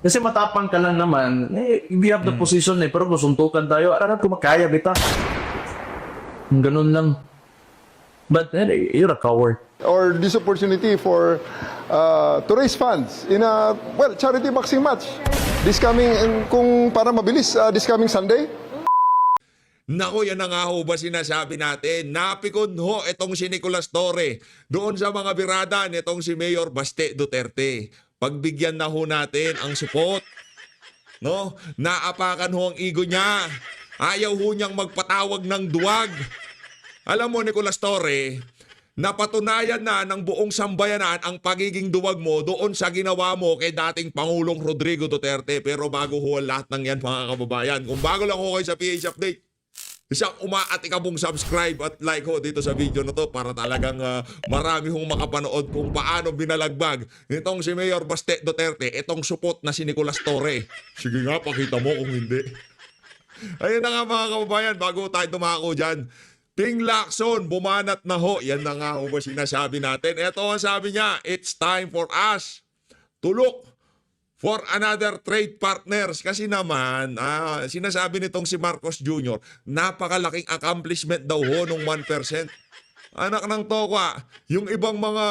Kasi matapang ka lang naman, we have the position pero kung suntukan tayo, parang kumakaya kita. Ganun lang. But you're a coward. Or this opportunity for to raise funds in a charity boxing match this coming kung para mabilis this coming Sunday. Nako, yan na nga ho ba sinasabi natin? Napikon ho itong si Nicolas Torre doon sa mga birada nitong si Mayor Baste Duterte. Pagbigyan na ho natin ang support. No? Naapakan ho ang ego niya. Ayaw ho niyang magpatawag ng duwag. Alam mo, Nicolas Torre, napatunayan na ng buong sambayanan ang pagiging duwag mo doon sa ginawa mo kay dating Pangulong Rodrigo Duterte. Pero bago ho lahat ng yan, mga kababayan, kung bago lang ho kayo sa PH Update, isang umaatikabong subscribe at like ho dito sa video na to para talagang marami hong makapanood kung paano binalagbag nitong si Mayor Baste Duterte itong supot na si Nicolas Torre. Sige nga, pakita mo kung hindi. Ayun na nga mga kababayan, bago tayo dumako dyan. Ping Lacson, bumanat na ho. Yan na nga ho ba sinasabi natin. Ito ang sabi niya, it's time for us to look for another trade partners. Kasi naman, sinasabi nitong si Marcos Jr., napakalaking accomplishment daw ho nung 1%. Anak ng tokwa, yung ibang mga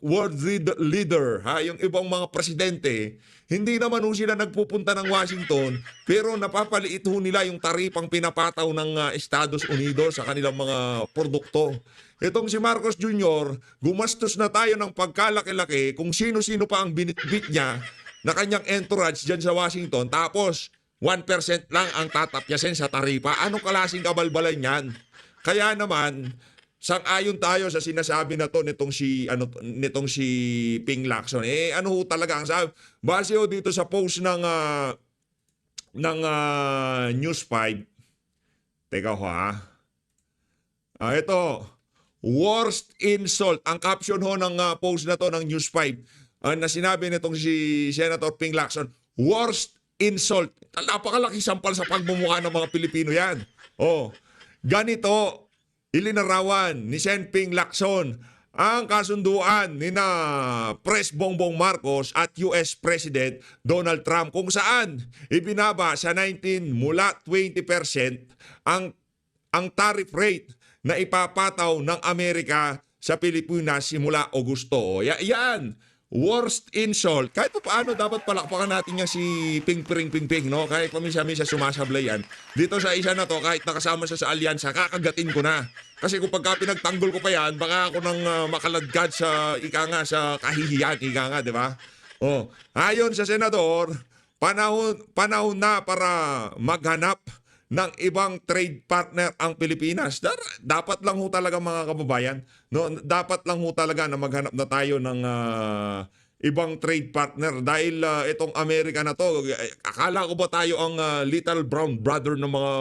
world leader, yung ibang mga presidente, hindi naman ho sila nagpupunta ng Washington, pero napapaliit ho nila yung taripang pinapataw ng Estados Unidos sa kanilang mga produkto. Itong si Marcos Jr., gumastos na tayo ng pagkalaki-laki kung sino-sino pa ang binitbit niya na kanyang entourage dyan sa Washington, tapos 1% lang ang tatapyasin sa taripa. Anong klaseng kabalbalan yan? Kaya naman, sang-ayon tayo sa sinasabi na to nitong si Ping Lacson. Ano ho talaga ang sabi? Base ho dito sa post ng News 5. Teka ho ito. Worst insult. Ang caption ho ng post na to ng News 5 na sinabi nitong si Senator Ping Lacson, worst insult. Napakalaki sampal sa pagmumukha ng mga Pilipino yan. Ganito, ilinarawan ni Sen Ping Lacson ang kasunduan ni na Pres Bongbong Marcos at US President Donald Trump kung saan ibinaba sa 19 mula 20% ang tariff rate na ipapataw ng Amerika sa Pilipinas simula Agosto. Yan, worst insult. Kahit pa paano dapat palakpakan natin yan si Ping Ping, no? Kahit paminsan-minsan sumasablay yan. Dito sa isa na to, kahit nakasama siya sa alyansa, kakagatin ko na. Kasi kung pagka pinagtanggol ko pa yan, baka ako nang makaladkad sa sa kahihiyan, di ba? Ayon sa senador, panahon na para maghanap ng ibang trade partner ang Pilipinas. Dapat lang ho talaga mga kababayan, no? Dapat lang ho talaga na maghanap na tayo ng ibang trade partner dahil itong Amerika na to, akala ko ba tayo ang little brown brother ng mga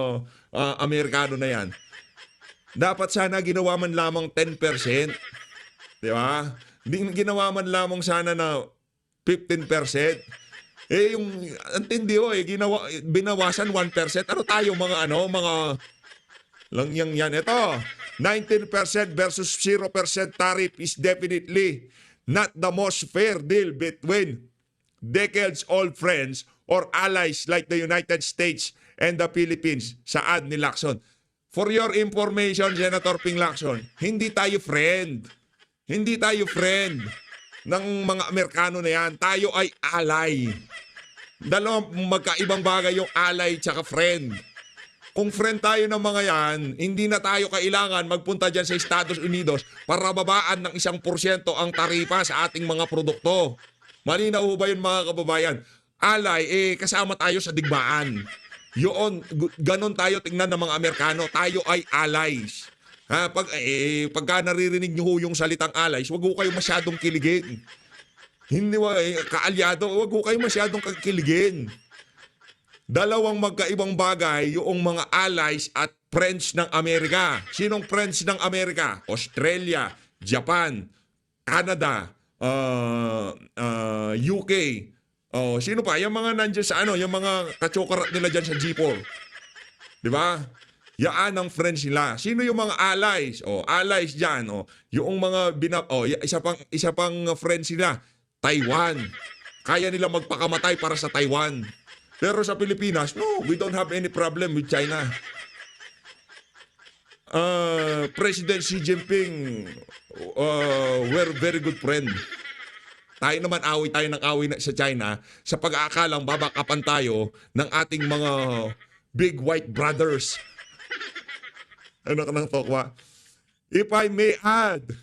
Amerikano na yan? Dapat sana ginawa man lamang 10%. Di ba? Ginawa man lamang sana na 15%. Yung antindi binawasan 1%. Ano tayo mga lang yan. Ito, 19% versus 0% tariff is definitely not the most fair deal between decades-old friends or allies like the United States and the Philippines, saad ni Lacson. For your information, Senator Ping Lacson, hindi tayo friend. Hindi tayo friend ng mga Amerikano na yan. Tayo ay ally. Dalawang magkaibang bagay yung ally tsaka friend. Kung friend tayo ng mga yan, hindi na tayo kailangan magpunta dyan sa Estados Unidos para babaan ng 1% ang taripa sa ating mga produkto. Malinaw ba yun mga kababayan? Ally, kasama tayo sa digmaan. Yun, ganon tayo tingnan ng mga Amerikano. Tayo ay allies. Pagka naririnig nyo yung salitang allies, wag ko kayo masyadong kiligin. Hindi kaalyado, wag ko kayo masyadong kiligin. Dalawang magkaibang bagay yung mga allies at friends ng Amerika. Sinong friends ng Amerika? Australia, Japan, Canada, UK. Sino pa? Yung mga nandiyan sa yung mga kachokarat nila dyan sa G4. Di ba? Yaan ang friends nila. Sino yung mga allies? Allies dyan. Yung mga isa pang friends nila, Taiwan. Kaya nila magpakamatay para sa Taiwan. Pero sa Pilipinas, no, we don't have any problem with China. President Xi Jinping, we're very good friend. Tayo naman away tayo ng away sa China sa pag-aakalang babakapan tayo ng ating mga big white brothers. Ano ka ng tokwa? If I may add,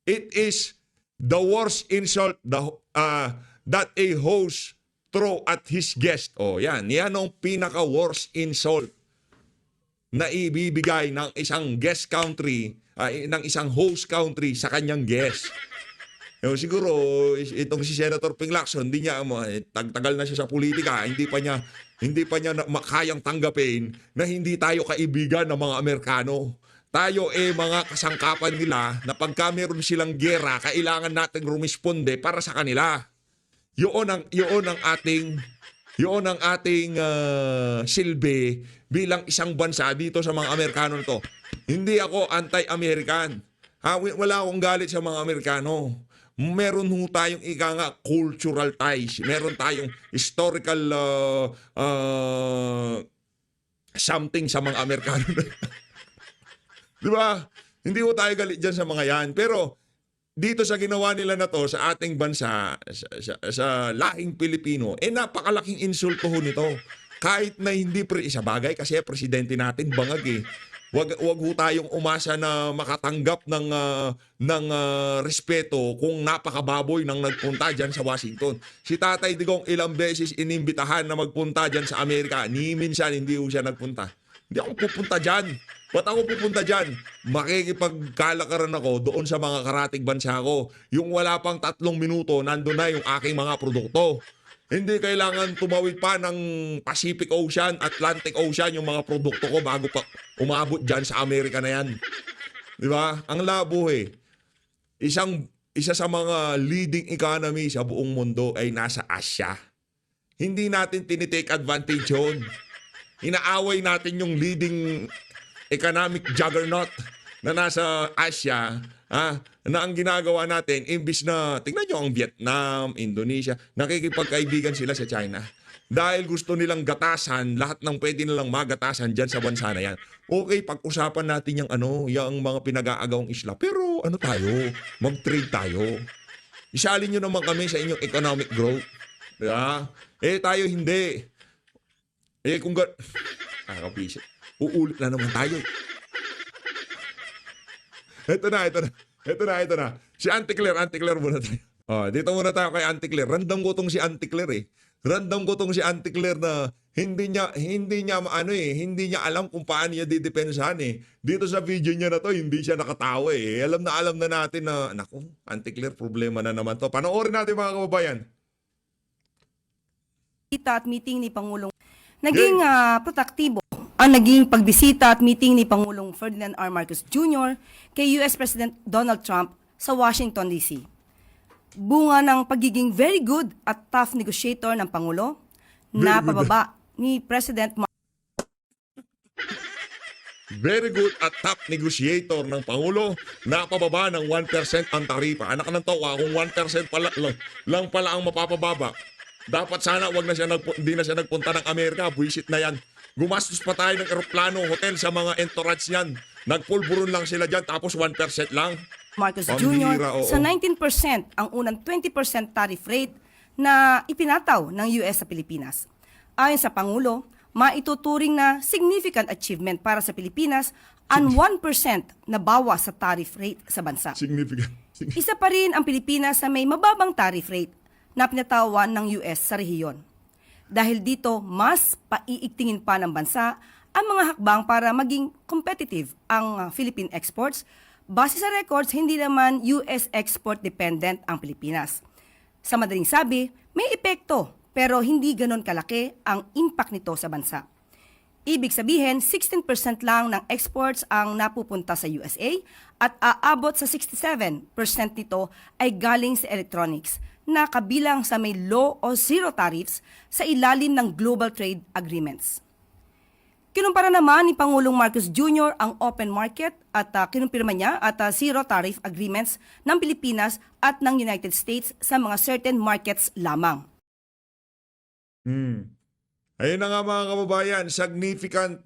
it is the worst insult that a host throw at his guest. Oh, yan. Yan ang pinaka-worst insult na ibibigay ng isang guest country, ng isang host country sa kanyang guest. Siguro, itong si Senator Ping Lacson, hindi niya, tagal na siya sa politika, hindi pa niya kayang tanggapin na hindi tayo kaibigan ng mga Amerikano. Tayo mga kasangkapan nila na pagka meron silang gera, kailangan nating rumisponde para sa kanila. Yun ang ating silbi bilang isang bansa dito sa mga Amerikano to. Hindi ako anti-American. Wala akong galit sa mga Amerikano. Meron ho tayong cultural ties. Meron tayong historical something sa mga Amerikano. Di ba? Hindi ho tayo galit dyan sa mga yan. Pero dito sa ginawa nila na to sa ating bansa, sa lahing Pilipino, napakalaking insulto ho nito. Kahit na hindi isa bagay kasi presidente natin bangag eh. Wag ho tayong umasa na makatanggap ng respeto kung napakababoy nang nagpunta diyan sa Washington. Si Tatay Digong ilang beses inimbitahan na magpunta diyan sa Amerika. Ni minsan hindi ho siya nagpunta. Hindi ako pupunta diyan. Ba't ako pupunta dyan? Makikipagkalakaran ako doon sa mga karating bansa ko. Yung wala pang 3 minuto, nandun na yung aking mga produkto. Hindi kailangan tumawid pa ng Pacific Ocean, Atlantic Ocean yung mga produkto ko bago pa umabot dyan sa Amerika na yan. Di ba? Ang labo eh. Isa sa mga leading economy sa buong mundo ay nasa Asia. Hindi natin tinitake advantage yun. Inaaway natin yung leading economic juggernaut na nasa Asia, na ang ginagawa natin, imbis na, tingnan nyo ang Vietnam, Indonesia, nakikipagkaibigan sila sa China. Dahil gusto nilang gatasan, lahat ng pwede nilang magatasan dyan sa bansa na yan. Okay, pag-usapan natin yung mga pinag-aagawang isla. Pero tayo? Mag-trade tayo. Isalin nyo naman kami sa inyong economic growth. Diba? Tayo hindi. Kung kapisit. Uulit na naman tayo. Ito na. Si Auntie Claire muna tayo. Dito muna tayo kay Auntie Claire. Random ko tong si Auntie Claire eh. Random ko tong si Auntie Claire na hindi niya alam kung paano niya didepensahan eh. Dito sa video niya na to, hindi siya nakatawa eh. Alam na natin na, naku, Auntie Claire, problema na naman to. Panoorin natin mga kababayan. At meeting ni Pangulong naging protaktibo ang naging pagbisita at meeting ni Pangulong Ferdinand R. Marcos Jr. kay US President Donald Trump sa Washington, D.C. Bunga ng pagiging very good at tough negotiator ng Pangulo na pababa ni President Very good at top negotiator ng Pangulo na pababa ng 1% ang taripa. Anak ng tawa, kung 1% lang pala ang mapapababa, dapat sana hindi na siya nagpunta ng Amerika. Buisit na yan. Gumastos pa tayo ng eroplano, hotel sa mga entourage yan. Nagpulburon lang sila dyan, tapos 1% lang. Marcos Pambira, Jr. oo. sa 19% ang unang 20% tariff rate na ipinataw ng US sa Pilipinas. Ayon sa Pangulo, maituturing na significant achievement para sa Pilipinas ang 1% na bawas sa tariff rate sa bansa. Significant. Isa pa rin ang Pilipinas na may mababang tariff rate na pinatawan ng US sa rehiyon. Dahil dito, mas paiigtingin pa ng bansa ang mga hakbang para maging competitive ang Philippine exports. Base sa records, hindi naman US export dependent ang Pilipinas. Sa madaling sabi, may epekto pero hindi ganon kalaki ang impact nito sa bansa. Ibig sabihin, 16% lang ng exports ang napupunta sa USA at aabot sa 67% nito ay galing sa electronics na kabilang sa may low o zero tariffs sa ilalim ng global trade agreements. Kinumpara naman ni Pangulong Marcos Jr. ang open market at kinumpirma niya at zero tariff agreements ng Pilipinas at ng United States sa mga certain markets lamang. Ayun na nga mga kababayan, significant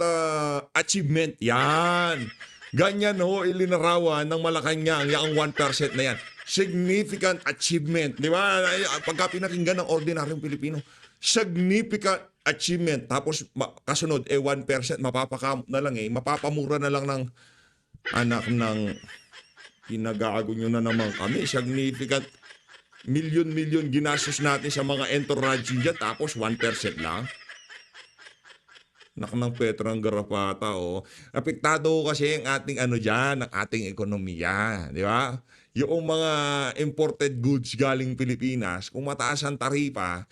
achievement yan. Ganyan ho ilinarawan ng Malacanang yung 1% na yan. Significant achievement. Di ba? Pagka pinakinggan ng ordinaryong Pilipino, significant achievement. Tapos kasunod, 1%, mapapakamot na lang mapapamura na lang ng anak ng pinag-aago nyo na naman kami. Significant milyon-milyon ginastos natin sa mga entourage dyan, tapos 1% lang. Nak ng Petro ng garapata, Apektado kasi ang ating ang ating ekonomiya, di ba? Yung mga imported goods galing Pilipinas, kung mataas ang taripa,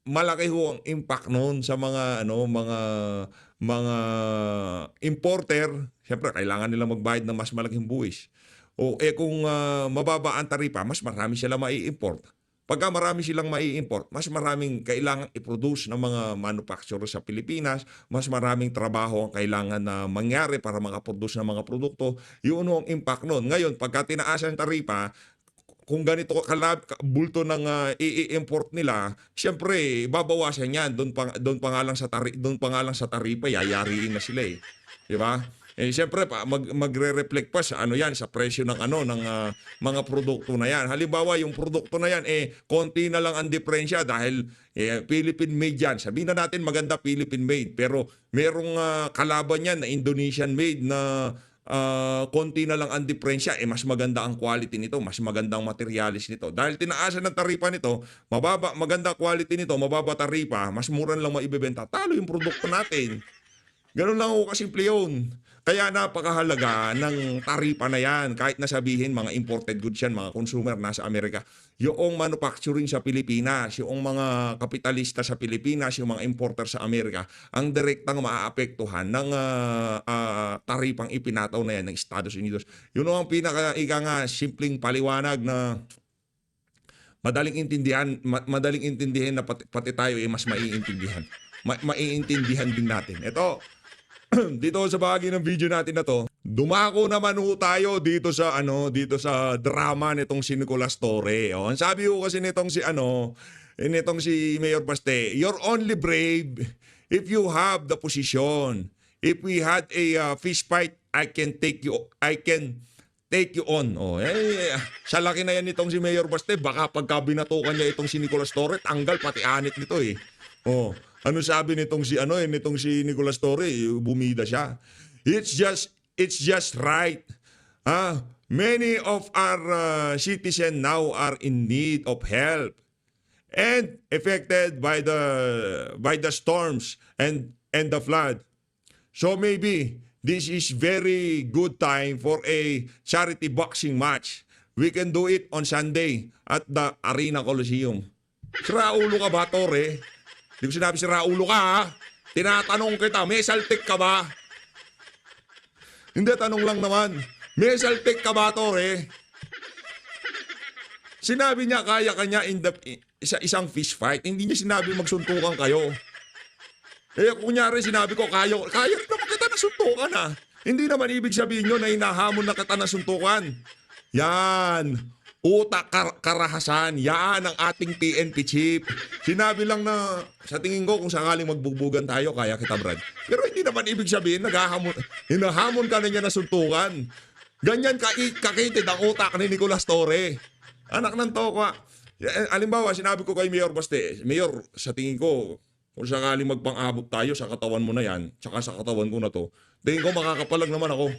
malaki ho ang impact noon sa mga mga importer. Siyempre, kailangan nila magbayad ng mas malaking buwis. Kung mababa ang taripa, mas marami sila mai-import. Pagka marami silang mai-import, mas maraming kailangan i-produce ng mga manufacturer sa Pilipinas, mas maraming trabaho ang kailangan na mangyari para makaproduce ng mga produkto. Yun ang impact nun. Ngayon, pagka tinaas ang taripa, kung ganito bulto ng i-import nila, siyempre babawasan yan. Doon pa nga lang sa taripa, yayariin na sila Di ba? Siyempre magre-reflect pa sa sa presyo ng mga produkto na yan. Halimbawa, yung produkto na yan konti na lang ang diferensya dahil Philippine made yan. Sabihin na natin maganda Philippine made, pero merong kalaban yan na Indonesian made na konti na lang ang diferensya, mas maganda ang quality nito, mas maganda ang materialis nito. Dahil tinaasan ng taripa nito, maganda quality nito, mababa taripa, mas mura lang maibebenta. Talo yung produkto natin. Ganun lang ako kasimple yun. Kaya napakahalaga ng taripa na yan. Kahit nasabihin mga imported goods yan, mga consumer nasa Amerika. Yung manufacturing sa Pilipinas, yung mga kapitalista sa Pilipinas, yung mga importer sa Amerika, ang direktang maaapektuhan ng taripang ipinataw na yan ng Estados Unidos. Yun ang simpleng paliwanag na madaling intindihan na pati tayo mas maiintindihan. Maiintindihan din natin. Ito, dito sa bahagi ng video natin na to, dumako naman tayo dito sa drama nitong si Nicolas Torre. Ang sabi ko kasi nitong si Mayor Baste, you're only brave if you have the position. If we had a fist fight, I can take you on. Sa laki na yan nitong si Mayor Baste, baka pagka binatukan niya itong si Nicolas Torre, tanggal pati anit nito Ano sabi nitong si Nicolas Torre, bumida siya. It's just right. Many of our citizens now are in need of help and affected by the storms and the flood. So maybe this is very good time for a charity boxing match. We can do it on Sunday at the Arena Coliseum. Sira ulo ka ba, Torre? Hindi ko sinabi sira ulo ka, ha? Tinatanong kita, may saltik ka ba? Hindi, tanong lang naman. May saltik ka ba, Torre? Sinabi niya kaya kanya isang fist fight. Hindi niya sinabi magsuntukan kayo. Kunyari sinabi ko kaya naman kita nasuntukan Hindi naman ibig sabihin nyo na hinahamon na kita nasuntukan. Yan. Utak karahasan. Yan ang ating PNP chief. Sinabi lang na sa tingin ko kung sakaling magbugbugan tayo, kaya kita, Brad. Pero hindi naman ibig sabihin hinahamon ka na niya na suntukan. Ganyan kakitid ang utak ni Nicolas Torre. Anak ng tokwa. Alimbawa, sinabi ko kay Mayor Baste, Mayor, sa tingin ko, kung sakaling magpang-abot tayo sa katawan mo na yan, tsaka sa katawan ko na to, tingin ko makakapalag naman ako.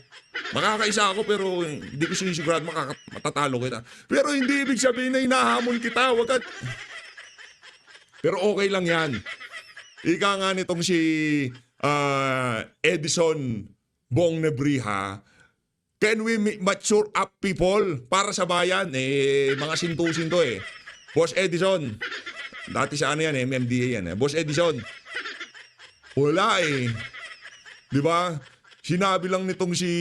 Makakaisa ako pero hindi ko sinisigurado matatalo kita. Pero hindi ibig sabihin na hinahamon kita. Pero okay lang yan. Ika nga nitong si Edison Bong Nebriha, can we mature up people para sa bayan? Mga sintusin to Boss Edison, dati sa MMDA yan. Boss Edison, wala Di ba? Sinabi lang nitong si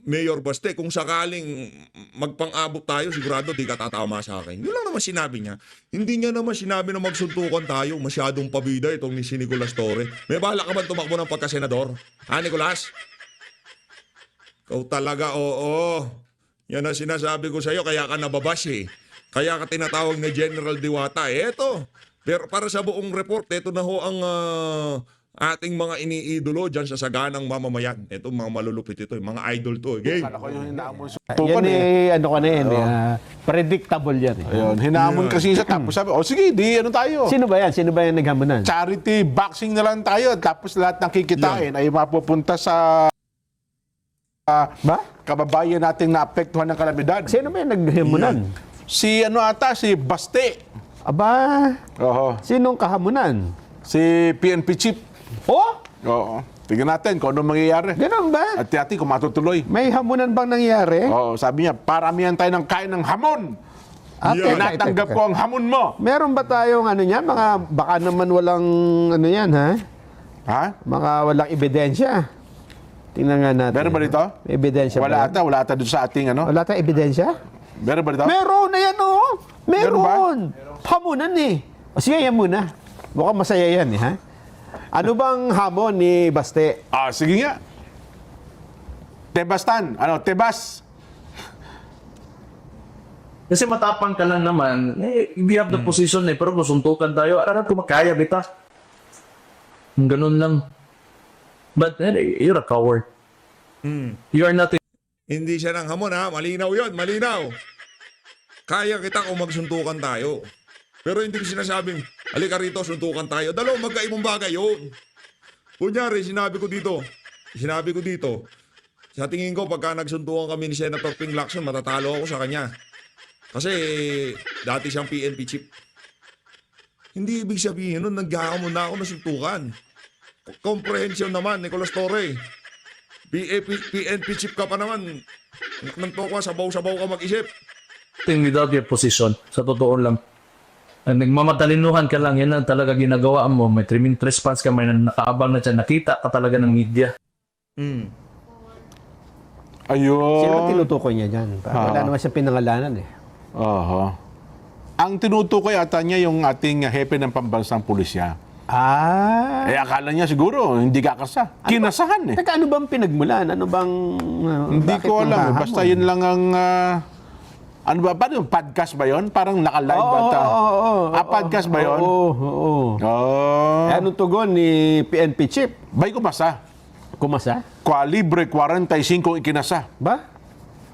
Mayor Baste, kung sakaling magpang-abot tayo, sigurado di ka tatama sa akin. Yun lang naman sinabi niya. Hindi niya naman sinabi na magsuntukan tayo. Masyadong pabida itong ni si Nicolas Torre. May bala ka ba tumakbo ng pagkasenador? Ha, Nicolas? Ikaw talaga, oo. Yan ang sinasabi ko sa'yo, kaya ka nababas eh. Kaya ka tinatawag na General Diwata. Eto. Pero para sa buong report, eto na ho ang ating mga iniidolo dyan sa saganang mamamayan. Ito, mga malulupit ito. Mga idol to. Game. Ako yung hinaamon sa Yan tukan ano ka na yan, predictable yan. Ayun, hinaamon kasi siya tapos sabi, sige, di ano tayo. Sino ba yan? Sino ba yan naghamunan? Charity boxing na lang tayo tapos lahat ng kikitain ay mapupunta sa Ba? kababayan nating naapektuhan ng kalamidad. Sino ba yan naghamunan? Si si Baste. Aba, Oo. sinong kahamunan? Si PNP chief. Oh, Oo. Tingnan natin kung ano mangyayari. ganun ba? At yati kung matutuloy. May hamunan bang nangyari? Oo, sabi niya, paramihan tayo ng kain ng hamon. Teka, Tinatanggap teka. ko ang hamon mo. Meron ba tayong ano yan? Baka naman walang ano yan, ha? Ha? Mga walang ebidensya. Tingnan nga natin. Meron ba dito? May ebidensya Wala ba? ata doon sa ating ano. Wala tayong ebidensya? Meron ba dito? Meron na yan, oh. Meron ba? Meron. Hamunan eh. O sige, yan muna. Mukhang masaya yan eh, ha? Ano bang hamon ni Baste? Sige nga. Tebastan. Tebas. Kasi matapang ka lang naman, we have the position pero kung suntukan tayo, aram kumakaya bita. Ganun lang. But you're a coward. You are not Hindi siya ng hamon ha. Malinaw yon, malinaw. Kaya kita kung magsuntukan tayo. Pero hindi ko sinasabing, halika rito, suntukan tayo. Dalawang magkaibang bagay yun. Kunyari, sinabi ko dito, sa tingin ko, pagka nagsuntukan kami ni Senator Ping Lacson, matatalo ako sa kanya. Kasi, dati siyang PNP chief. Hindi ibig sabihin nun, naghahamon na ako na suntukan. Comprehension naman, Nicolas Torre. PNP chief ka pa naman. Nanto ka, sabaw-sabaw ka mag-isip. without your position. Sa totoo lang. Nagmamatalinuhan ka lang, yan ang talaga ginagawa mo. May 3-minute response ka, may nakaabang na dyan. Nakita ka talaga ng media. Ayun. Sino ba tinutukoy niya dyan? Wala naman siya pinangalanan eh. Oho. Ang tinutukoy ata niya yung ating hepe ng pambansang pulisya. Akala niya siguro, hindi kakasa. Kinasahan eh. Teka, ano bang pinagmulan? Ano bang... Hindi bakit ko alam. nanghahamon? Basta yun lang ang... ano ba? Paano yung podcast ba yun? Parang naka-live Oo, bata. oo. Podcast ba yun? Oo. Oh. Anong tugon ni PNP Chief? Bay kumasa. Kumasa? Libre 45 ikinasa. Ba?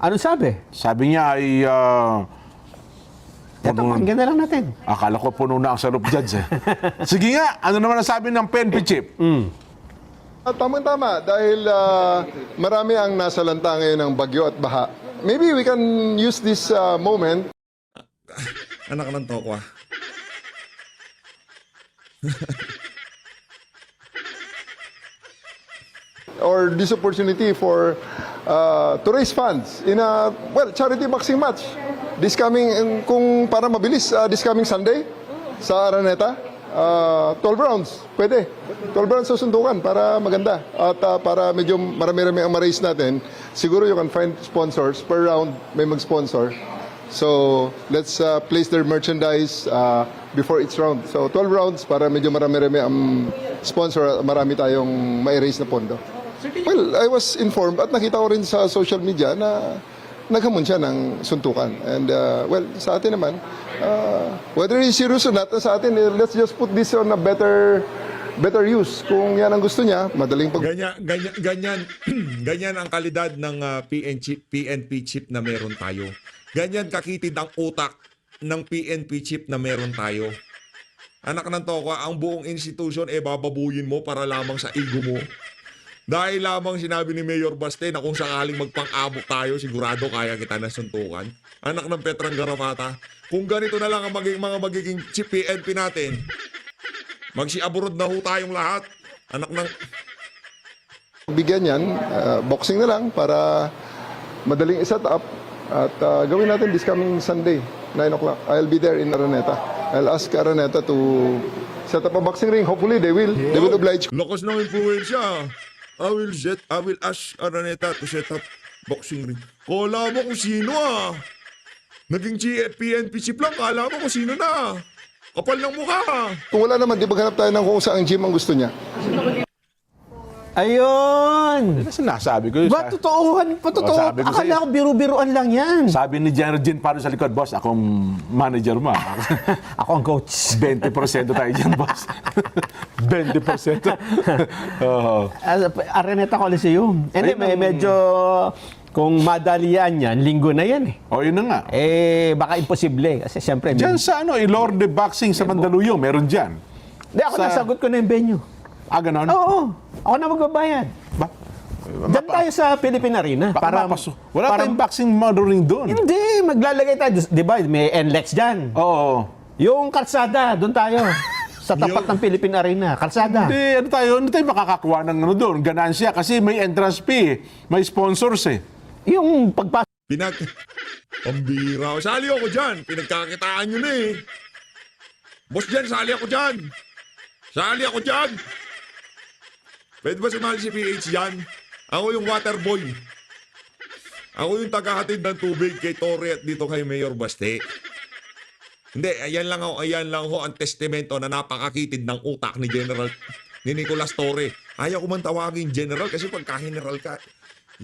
Anong sabi? Sabi niya ay... Ito, pakinggan na lang natin. Akala ko puno na ang sarup judge eh. Sige nga, ano naman ang sabi ng PNP chief? Tama-tama dahil marami ang nasalanta ngayon ng bagyo at baha. Maybe we can use this moment Anak ng tokwa. or this opportunity for to raise funds in a charity boxing match this coming kung para mabilis this coming Sunday sa Araneta. 12 rounds, pwede. 12 rounds sa suntukan para maganda. At para medyo marami-rami ang ma-raise natin, siguro you can find sponsors. Per round, may mag-sponsor. So, let's place their merchandise before each round. So, 12 rounds para medyo marami-rami ang sponsor at marami tayong ma-raise na pondo. Well, I was informed at nakita ko rin sa social media na naghamon siya ng suntukan. And, sa atin naman, whether he's serious or not, sa atin, let's just put this on a better use. Kung yan ang gusto niya, madaling Ganyan ang kalidad ng PNP chip na meron tayo. Ganyan kakitid ang utak ng PNP chip na meron tayo. Anak ng tokwa, ang buong institution bababuyin mo para lamang sa ego mo. Dahil lamang sinabi ni Mayor Baste na kung sakaling magpang-abot tayo, sigurado kaya kita na suntukan. Anak ng Petrang Garapata, kung ganito na lang ang mga magiging chief PNP natin, magsi-abroad na ho tayong lahat. Anak ng... bigyan yan, boxing na lang para madaling iset up at gawin natin this coming Sunday, 9 o'clock. I'll be there in Araneta. I'll ask Araneta to set up a boxing ring. Hopefully, they will oblige. Lakas ng influensya. I will ask Araneta to set up Boxing ring. Kala mo kung sino ah. Naging PNP chief lang, kala mo kung sino na. Kapal ng mukha. Kung wala naman, di maghanap tayo ng kung saan gym ang gusto niya. Ayun! Ano sinasabi ko? Ba, totoohan, patotoo. Oh, sabi ko Akala sa'yo. ko biru-biruan lang yan. Sabi ni General Jen Paro sa likod, boss, akong manager mo. Ako ang coach. 20% tayo dyan, boss. 20%. Oo. Araneta Coliseum. Hindi, medyo kung madalian yan, linggo na yan eh. O, yun na nga. Baka imposible. Kasi siyempre, Diyan sa Ilorde Boxing sa Mandaluyong, meron dyan. Hindi, ako sa- nasagot ko na yung venue. Ganon? Oo, ako na magbabayad. Ba? Diyan tayo sa Philippine Arena. Wala tayong boxing modeling doon. Hindi, maglalagay tayo. Di ba, may NLEX dyan. Oo. Yung kalsada, doon tayo. Sa tapat ng Philippine Arena. Kalsada. Hindi tayo makakakuha ng doon, ganansya, kasi may entrance fee, may sponsors eh. Yung pagpasok. Pambira. Sali ako dyan. Pinagkakitaan nyo na eh. Boss dyan, sali ako dyan. Sali ako dyan. Pwede ba sumali si PH dyan? Ako yung water boy. Ako yung tagahatid ng tubig kay Torre at dito kay Mayor Baste. Hindi, ayan lang ho ang testamento na napakakitid ng utak ni Nicolas Torre. Ayaw ko man tawagin general kasi pagka-general ka,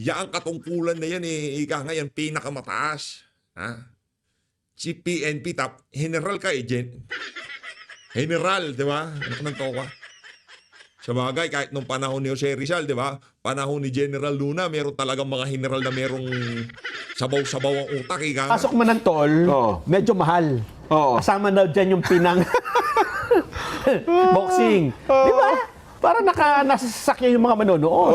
ang katungkulan na yan ika nga yan pinakamataas. Ha? Si PNP general ka general, di ba? Anak ng toka. Sa bagay, kahit nung panahon ni Jose Rizal, di ba? Panahon ni General Luna, meron talagang mga general na merong sabaw-sabaw ang utak. Ika nga. Pasok man ng tol, Oo. medyo mahal. Oo. Kasama na dyan yung pinang boxing. Di ba? Para nasasakyan yung mga manonood.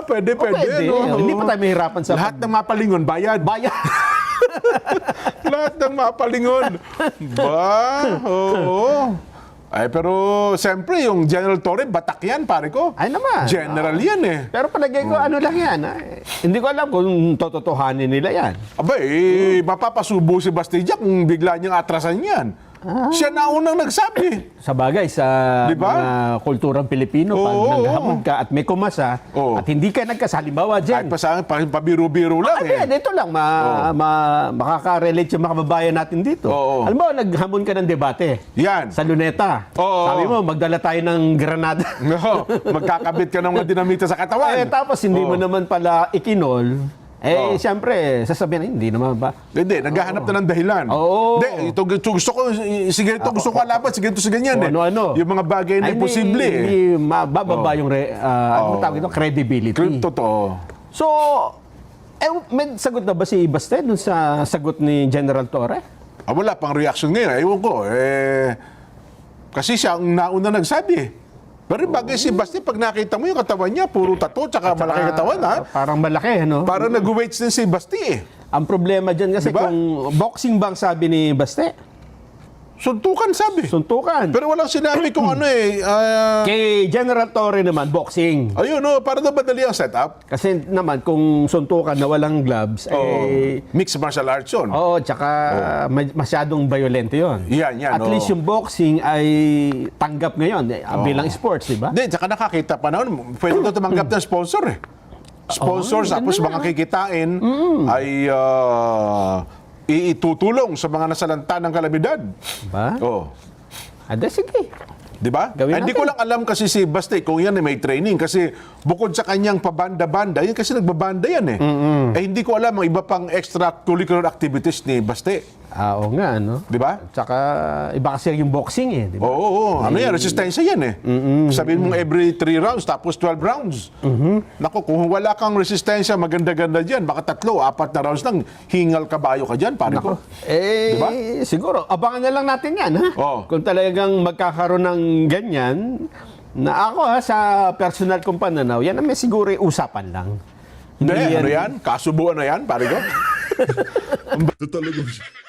Pwede. no? Hindi pa tayo mahirapan sa Lahat ng mapalingon, bayad. bayan. Lahat ng mapalingon. Oo. Ay, pero siyempre, yung General Torre, batak yan, pare ko. Ay naman. General yan eh. Pero palagay ko, ano lang yan. Hindi ko alam kung tototohanin nila yan. Aba, mapapasubo si Bastilla kung bigla niyang atrasan yan. Siya na unang nagsabi. Sa bagay, sa Di ba? mga kulturang Pilipino, pag Oo. nanghahamon ka at may kumasa, Oo. at hindi ka nagkasalimbawa Kahit dyan. pa sa akin, pabiro-biro lang eh. Ito lang, makaka-relate yung mga kababayan natin dito. Oo. Alam mo, naghamon ka ng debate Yan. sa Luneta. Oo. Sabi mo, magdala tayo ng granada. No, magkakabit ka ng mga dinamita sa katawan. Tapos hindi mo Oo. naman pala ikinol. Oo. Siyempre, sasabihin, hindi naman ba? Hindi, naghahanap na ng dahilan. Oo. Hindi, ito gusto ko, sige ito gusto ko alaban, sige ito sa ganyan eh. Ano-ano. Yung mga bagay na imposible eh. Hindi mababa yung ano tawag ito? Credibility. Totoo. So, may sagot na ba si Baste dun sa sagot ni General Torre? Wala pang reaction ngayon. Ewan ko. Kasi siya ang nauna nagsabi. Pero bagay si Basti, pag nakita mo yung katawan niya, puro tato, tsaka malaki katawan ha. Parang malaki, no? Parang nag-weights din si Basti eh. Ang problema dyan kasi Diba? kung boxing bang sabi ni Baste, Suntukan sabi. suntukan. Pero walang sinabi kung ano eh. Kay General Torre naman, boxing. Ayun para na madali ang setup. Kasi naman, kung suntukan na walang gloves, Mixed martial arts yun. tsaka masyadong violento yun. Yan, At least yung boxing ay tanggap ngayon bilang sports, di ba? Hindi, tsaka nakakita pa naman, pwede ito tumanggap ng sponsor eh. Sponsors, tapos mga kikitain ay itutulong sa mga nasalanta ng kalamidad. Ba? Oh. Sige. Di ba? Gawin Hindi natin. ko lang alam kasi si Basti kung yan ay may training kasi bukod sa kanyang pabanda-banda, yun kasi nagbabanda yan eh. Hindi ko alam ang iba pang extracurricular activities ni Basti. Oo nga, no? Di ba? Tsaka iba kasi yung boxing eh, di ba? Oo. Ano yan? Resistensya yan eh. Sabihin mong every 3 rounds tapos 12 rounds. Naku, kung wala kang resistensya, maganda-ganda dyan. Baka 3, 4 na rounds lang, hingal kabayo ka dyan, pare ko. Diba? Siguro, abangan na lang natin yan, ha? Oo. Kung talagang magkakaroon ng ganyan, na ako sa personal kong pananaw, yan may siguro usapan lang. Hindi, ano yan? Kasubuan na yan, pare ko.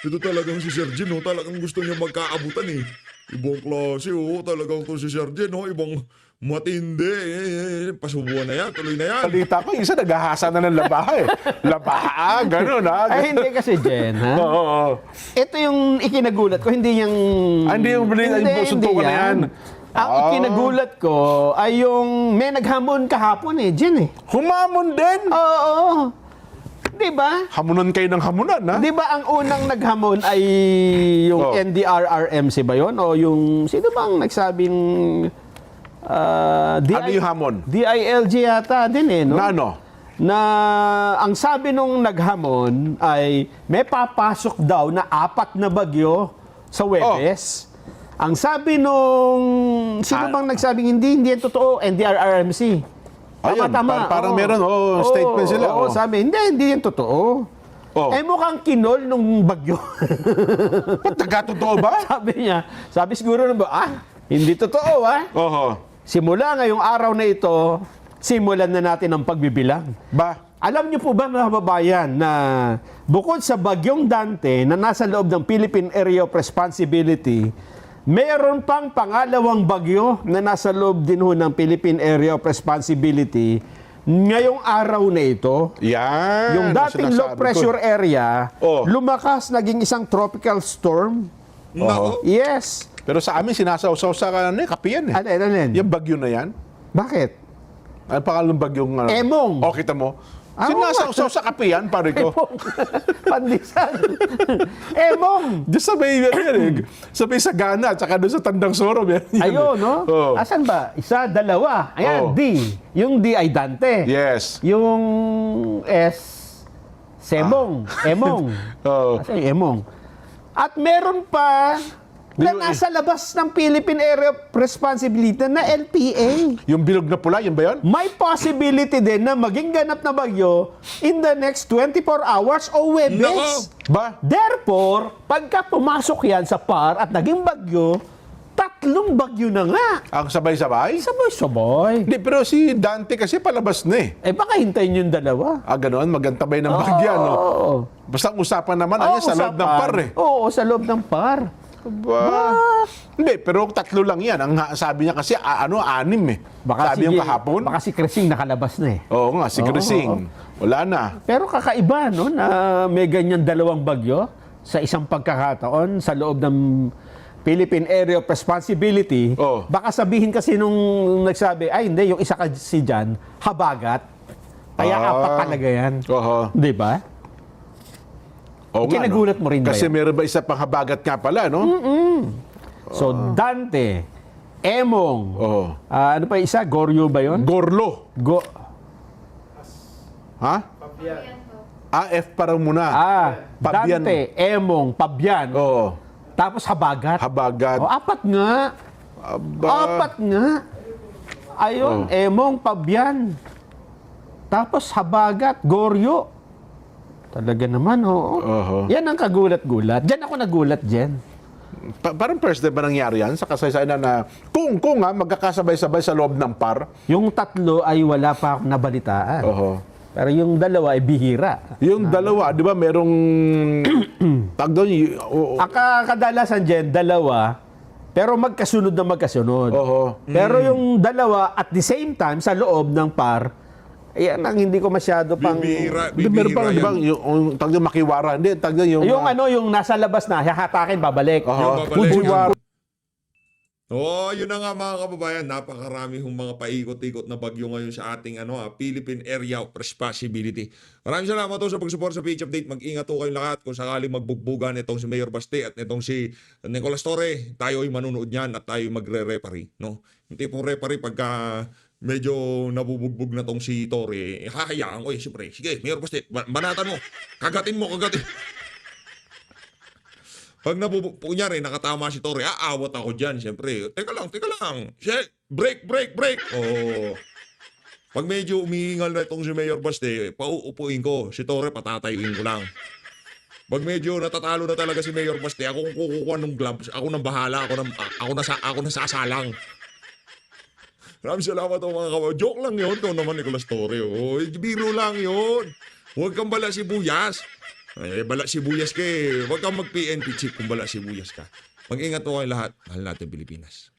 Ito talagang si Sergeant, talagang gusto niya magkaabutan eh. Ibang klase, talagang to si Sergeant, ibang matindi. Pasubuan na yan, tuloy na yan. Balita ko, isa naghahasa na ng labaha eh. Labaha, gano'n ha. Ay, hindi kasi, Jen, ha? Oo. Ito yung ikinagulat ko, hindi yung... Hindi yung suntukan na yan. Ang ikinagulat ko ay yung may naghamon kahapon Jen eh. Humamon din. Oo. Di ba? Hamunan kayo ng hamunan, ha? Di ba ang unang naghamon ay yung Oh. NDRRMC ba yun? O yung, sino bang nagsabing Ano yung hamon? DILG yata din eh, no? Na ano? Na ang sabi nung naghamon ay may papasok daw na 4 na bagyo sa Webes. Ang sabi nung sino bang nagsabing hindi yan totoo, NDRRMC. Ayun, parang meron, statement sila. Oo, sabi, hindi yan totoo. Oh. Eh mukhang kinol nung bagyo. Ba't nagkatotoo ba? sabi siguro na ba, hindi totoo Oho. Simula ngayong araw na ito, simulan na natin ang pagbibilang. Ba? Alam niyo po ba mga kababayan na bukod sa Bagyong Dante na nasa loob ng Philippine Area of Responsibility, meron pang pangalawang bagyo na nasa loob din ho ng Philippine Area of Responsibility ngayong araw na ito. Yan. Yung ang dating sinasabi low pressure ko. area, Oh. lumakas, naging isang tropical storm. Nako. Yes. Pero sa amin, sinasawsaw sa kapiyan eh. Alin? Yung bagyo na yan. Bakit? Ano pangalan ng bagyong... Emong. O, kita mo. Ah, Sinasawsaw sa kapiyan, pare ko. Pandisan. Emong. Diyan sa may, sa may Sagana, at saka doon sa Tandang Soro. Ayun, no? Oh. Asan ba? Isa, dalawa. Ayan, Oh. D. Yung D ay Dante. Yes. Yung S, Semong. Emong. Oh. Asan yung Emong? At meron pa na nasa labas ng Philippine Area of Responsibility na LPA. Yung bilog na pula, yun ba yun? May possibility din na maging ganap na bagyo in the next 24 hours o Webes. Nako. Ba? Therefore, pagka pumasok yan sa PAR at naging bagyo, 3 bagyo na nga. Ang sabay-sabay? Sabay-sabay. Hindi, pero si Dante kasi palabas na eh. Eh baka hintayin yung dalawa. Ganoon, magantabay ng bagyan, no? Oo. Basta ang usapan naman, ayan, sa loob ng par eh. Oo, sa loob ng par. Hindi, pero 3 lang yan. Ang sabi niya kasi, 6 eh. Sabi yung kahapon. Baka si Crising nakalabas na eh. Oo nga, si Crising. Wala na. Pero kakaiba, no, na may ganyan 2 bagyo sa isang pagkakataon sa loob ng Philippine Area of Responsibility. Oh. Baka sabihin kasi nung nagsabi, ay hindi, yung isa kasi dyan, habagat. Kaya 4 talaga yan. Oo. Di ba? Oo nga, Kinagulat mo rin ba Kasi yan? meron ba isa pang habagat nga pala, no? So, Dante, Emong, Oo. ano pa isa? Goryo ba yun? Gorlo. Ha? F parang muna. Pabian. Dante, Emong, Pabian. Oo. Tapos habagat. Habagat. 4 nga. Aba. 4 nga. Ayun, Emong, Pabian. Tapos habagat, Goryo. Talaga naman, oo. Oho. Yan ang kagulat-gulat. Diyan ako nagulat, Jen. Parang first day ba nangyari yan sa kasaysayan na kung magkakasabay-sabay sa loob ng par? Yung 3 ay wala pa akong nabalitaan. Oho. Pero yung 2 ay bihira. Yung dalawa, di ba merong tag doon? Ang kadalasan, Jen, 2, pero magkasunod na magkasunod. Oho. Pero yung 2 at the same time sa loob ng par, yan ang hindi ko masyado pang... Bibihira, Di, meron bibihira bang, yan. yung tag doon makiwara? Hindi, tag doon yung... yung nasa labas na, hahatakin, babalik. Oho. Yung babalik. Fujiwara. Oo, yun na nga mga kababayan, napakarami hong mga paikot-ikot na bagyo ngayon sa ating Philippine Area of Responsibility. Maraming salamat po sa pag-support sa PH Update. Mag-ingat po kayong lahat kung sakaling magbugbugan itong si Mayor Baste at itong si Nicolas Torre. Tayo ay manunood niyan at tayo magre-referee. No? Hindi pong referee pagka medyo nabubugbog na tong si Torre, hahayaan ko siyempre. Sige, Mayor Baste, banatan mo. Kagatin mo. Pag kunyari, nakatama si Torre, aawat ako dyan, siyempre. Teka lang. Break. Oh. Pag medyo umihingal na itong si Mayor Baste, pauupuin ko. Si Torre, patatayuin ko lang. Pag medyo natatalo na talaga si Mayor Baste, ako kung kukuha ng gloves, ako nang bahala, ako na sasalang. Maraming salamat po mga kababayan. Joke lang yun. Ito naman Nicolas Torre. Oh. Biro lang yun. Huwag kang bala sibuyas. Bala sibuyas ka eh. Huwag kang mag-PNP chip kung bala sibuyas ka. Mag-ingat po kayo lahat. Mahal natin Pilipinas.